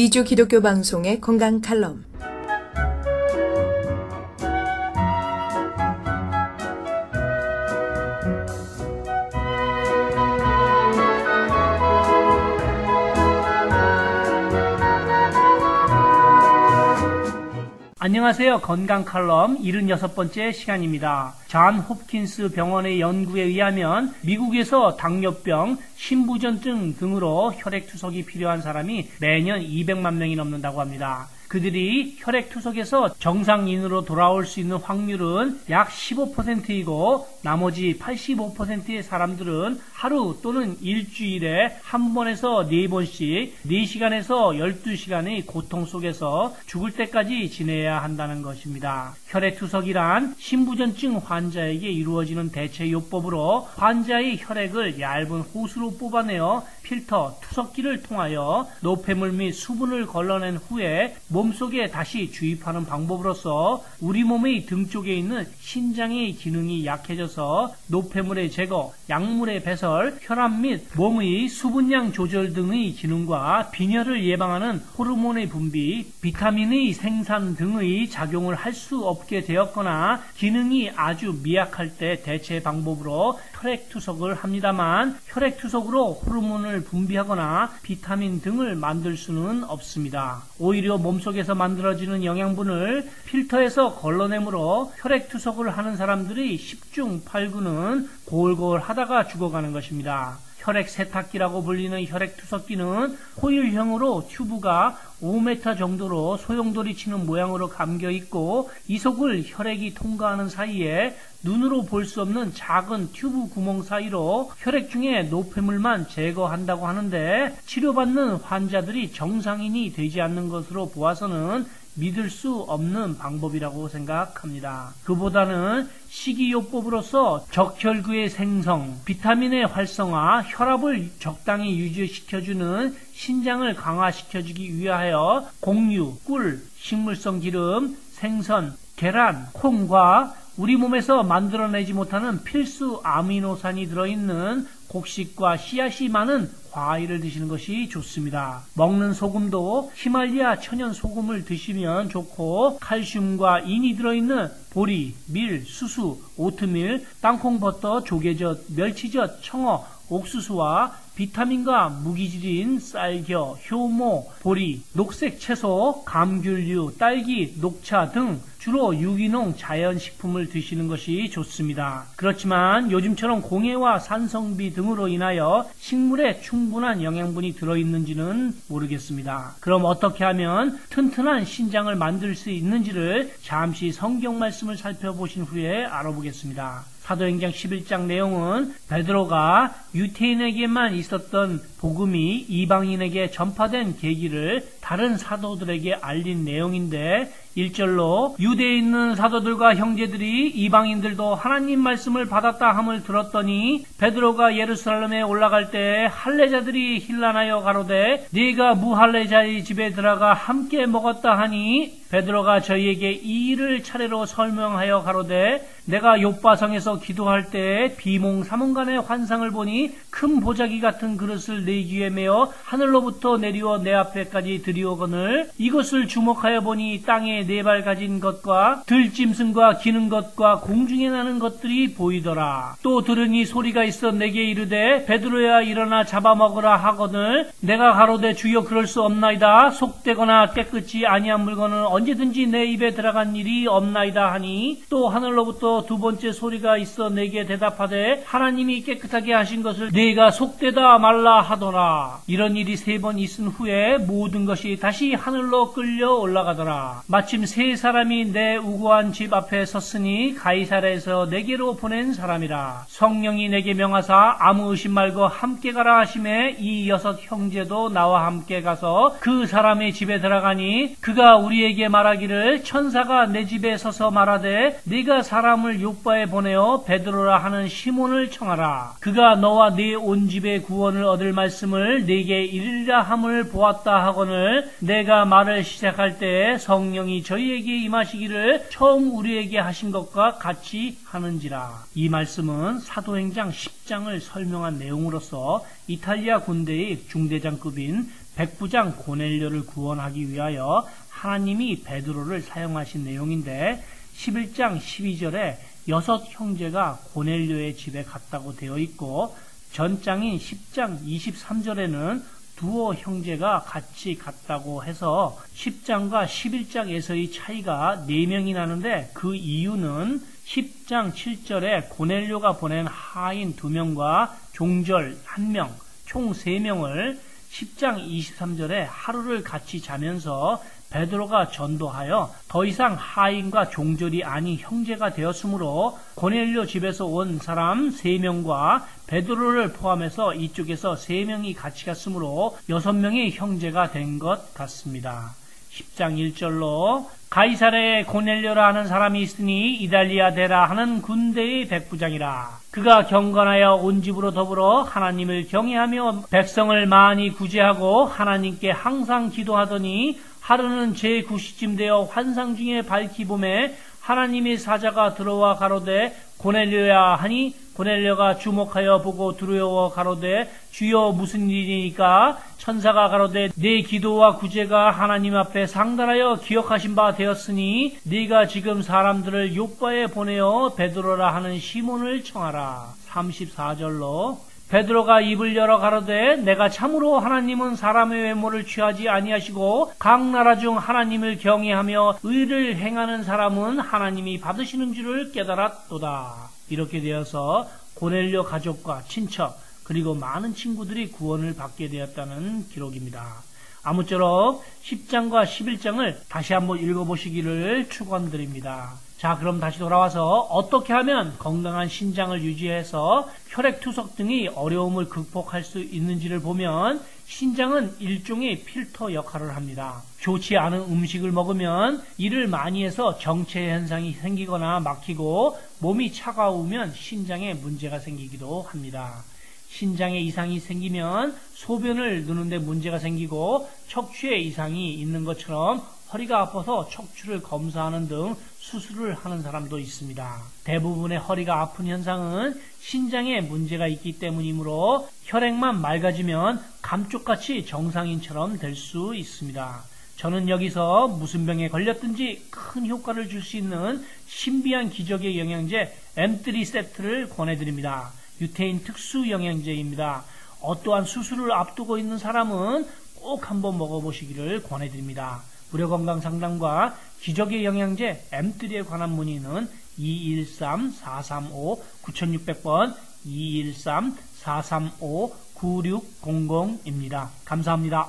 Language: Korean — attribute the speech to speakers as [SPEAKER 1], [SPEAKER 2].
[SPEAKER 1] 2주 기독교 방송의 건강 칼럼.
[SPEAKER 2] 안녕하세요. 건강 칼럼 76번째 시간입니다. 존 홉킨스 병원의 연구에 의하면 미국에서 당뇨병, 심부전증 등으로 혈액투석이 필요한 사람이 매년 200만 명이 넘는다고 합니다. 그들이 혈액투석에서 정상인으로 돌아올 수 있는 확률은 약 15%이고 나머지 85%의 사람들은 하루 또는 일주일에 한 번에서 4번씩 4시간에서 12시간의 고통 속에서 죽을 때까지 지내야 한다는 것입니다. 혈액투석이란 심부전증 환자에게 이루어지는 대체요법으로 환자의 혈액을 얇은 호스로 뽑아내어 필터, 투석기를 통하여 노폐물 및 수분을 걸러낸 후에 몸속에 다시 주입하는 방법으로서 우리 몸의 등 쪽에 있는 신장의 기능이 약해져서 노폐물의 제거, 약물의 배설, 혈압 및 몸의 수분량 조절 등의 기능과 빈혈을 예방하는 호르몬의 분비, 비타민의 생산 등의 작용을 할 수 없게 되었거나 기능이 아주 미약할 때 대체 방법으로 혈액투석을 합니다만 혈액투석으로 호르몬을 분비하거나 비타민 등을 만들 수는 없습니다. 오히려 몸속에서 만들어지는 영양분을 필터에서 걸러내므로 혈액투석을 하는 사람들이 10중 8구는 골골 하다가 죽어가는 것입니다. 혈액 세탁기라고 불리는 혈액투석기는 호일형으로 튜브가 5m 정도로 소용돌이 치는 모양으로 감겨 있고 이 속을 혈액이 통과하는 사이에 눈으로 볼 수 없는 작은 튜브 구멍 사이로 혈액 중에 노폐물만 제거한다고 하는데 치료받는 환자들이 정상인이 되지 않는 것으로 보아서는 믿을 수 없는 방법이라고 생각합니다. 그보다는 식이요법으로서 적혈구의 생성, 비타민의 활성화, 혈압을 적당히 유지시켜주는 신장을 강화시켜주기 위하여 곡류, 꿀, 식물성 기름, 생선, 계란, 콩과 우리 몸에서 만들어내지 못하는 필수 아미노산이 들어있는 곡식과 씨앗이 많은 과일을 드시는 것이 좋습니다. 먹는 소금도 히말리아 천연 소금을 드시면 좋고 칼슘과 인이 들어있는 보리, 밀, 수수, 오트밀, 땅콩버터, 조개젓, 멸치젓, 청어, 옥수수와 비타민과 무기질인 쌀겨, 효모, 보리, 녹색 채소, 감귤류, 딸기, 녹차 등 주로 유기농 자연식품을 드시는 것이 좋습니다. 그렇지만 요즘처럼 공해와 산성비 등으로 인하여 식물에 충분한 영양분이 들어있는지는 모르겠습니다. 그럼 어떻게 하면 튼튼한 신장을 만들 수 있는지를 잠시 성경 말씀을 살펴보신 후에 알아보겠습니다. 사도행전 11장 내용은 베드로가 유대인에게만 있었던 복음이 이방인에게 전파된 계기를 다른 사도들에게 알린 내용인데 1절로 유대에 있는 사도들과 형제들이 이방인들도 하나님 말씀을 받았다 함을 들었더니 베드로가 예루살렘에 올라갈 때 할례자들이 hil난하여 가로되 네가 무할례자의 집에 들어가 함께 먹었다 하니 베드로가 저희에게 이 일을 차례로 설명하여 가로되 내가 욥바성에서 기도할 때 비몽사몽간의 환상을 보니 큰 보자기 같은 그릇을 내 귀에 메어 하늘로부터 내리워 내 앞에까지 들이오거늘 이것을 주목하여 보니 땅에 4발 가진 것과 들짐승과 기는 것과 공중에 나는 것들이 보이더라. 또 들으니 소리가 있어 내게 이르되 베드로야 일어나 잡아먹으라 하거늘 내가 가로되 주여 그럴 수 없나이다. 속되거나 깨끗이 아니한 물건은 언제든지 내 입에 들어간 일이 없나이다 하니 또 하늘로부터 두 번째 소리가 있어 내게 대답하되 하나님이 깨끗하게 하신 것을 네가 속되다 말라 하더라. 이런 일이 3번 있은 후에 모든 것이 다시 하늘로 끌려 올라가더라. 마침 3사람이 내 우고한 집 앞에 섰으니 가이사랴에서 내게로 보낸 사람이라. 성령이 내게 명하사 아무 의심 말고 함께 가라 하심에 이 6 형제도 나와 함께 가서 그 사람의 집에 들어가니 그가 우리에게 말하기를 천사가 내 집에 서서 말하되 네가 사람을 욥바에 보내어 베드로라 하는 시몬을 청하라. 그가 너와 네 온 집의 구원을 얻을 말씀을 네게 이르리라 함을 보았다 하거늘 내가 말을 시작할 때 성령이 저희에게 임하시기를 처음 우리에게 하신 것과 같이 하는지라. 이 말씀은 사도행전 10장을 설명한 내용으로서 이탈리아 군대의 중대장급인 백부장 고넬료를 구원하기 위하여 하나님이 베드로를 사용하신 내용인데 11장 12절에 6 형제가 고넬료의 집에 갔다고 되어 있고 전장인 10장 23절에는 두어 형제가 같이 갔다고 해서 10장과 11장에서의 차이가 4명이 나는데 그 이유는 10장 7절에 고넬료가 보낸 하인 2명과 종절 1명, 총 3명을 10장 23절에 하루를 같이 자면서 베드로가 전도하여 더 이상 하인과 종절이 아닌 형제가 되었으므로 고넬료 집에서 온 사람 3명과 베드로를 포함해서 이쪽에서 3명이 같이 갔으므로 6명이 형제가 된 것 같습니다. 10장 1절로 가이사랴에 고넬료라 하는 사람이 있으니 이달리아 데라 하는 군대의 백부장이라. 그가 경건하여 온 집으로 더불어 하나님을 경외하며 백성을 많이 구제하고 하나님께 항상 기도하더니 하루는 제9시쯤 되어 환상 중에 밝히 보매 하나님의 사자가 들어와 가로되 고넬료야 하니 고넬료가 주목하여 보고 두려워 가로되 주여 무슨 일이니까 천사가 가로되 내 기도와 구제가 하나님 앞에 상달하여 기억하신 바 되었으니 네가 지금 사람들을 요바에 보내어 베드로라 하는 시몬을 청하라. 34절로 베드로가 입을 열어 가로되 내가 참으로 하나님은 사람의 외모를 취하지 아니하시고 각 나라 중 하나님을 경외하며 의를 행하는 사람은 하나님이 받으시는 줄을 깨달았도다. 이렇게 되어서 고넬료 가족과 친척 그리고 많은 친구들이 구원을 받게 되었다는 기록입니다. 아무쪼록 10장과 11장을 다시 한번 읽어보시기를 축원드립니다. 자, 그럼 다시 돌아와서 어떻게 하면 건강한 신장을 유지해서 혈액투석 등의 어려움을 극복할 수 있는지를 보면 신장은 일종의 필터 역할을 합니다. 좋지 않은 음식을 먹으면 이를 많이 해서 정체 현상이 생기거나 막히고 몸이 차가우면 신장에 문제가 생기기도 합니다. 신장에 이상이 생기면 소변을 누는데 문제가 생기고 척추에 이상이 있는 것처럼 허리가 아파서 척추를 검사하는 등 수술을 하는 사람도 있습니다. 대부분의 허리가 아픈 현상은 신장에 문제가 있기 때문이므로 혈액만 맑아지면 감쪽같이 정상인처럼 될 수 있습니다. 저는 여기서 무슨 병에 걸렸든지 큰 효과를 줄 수 있는 신비한 기적의 영양제 M3 세트를 권해드립니다. 유태인 특수 영양제입니다. 어떠한 수술을 앞두고 있는 사람은 꼭 한번 먹어보시기를 권해드립니다. 무료건강상담과 기적의 영양제 M3에 관한 문의는 213-435-9600번 213-435-9600입니다. 감사합니다.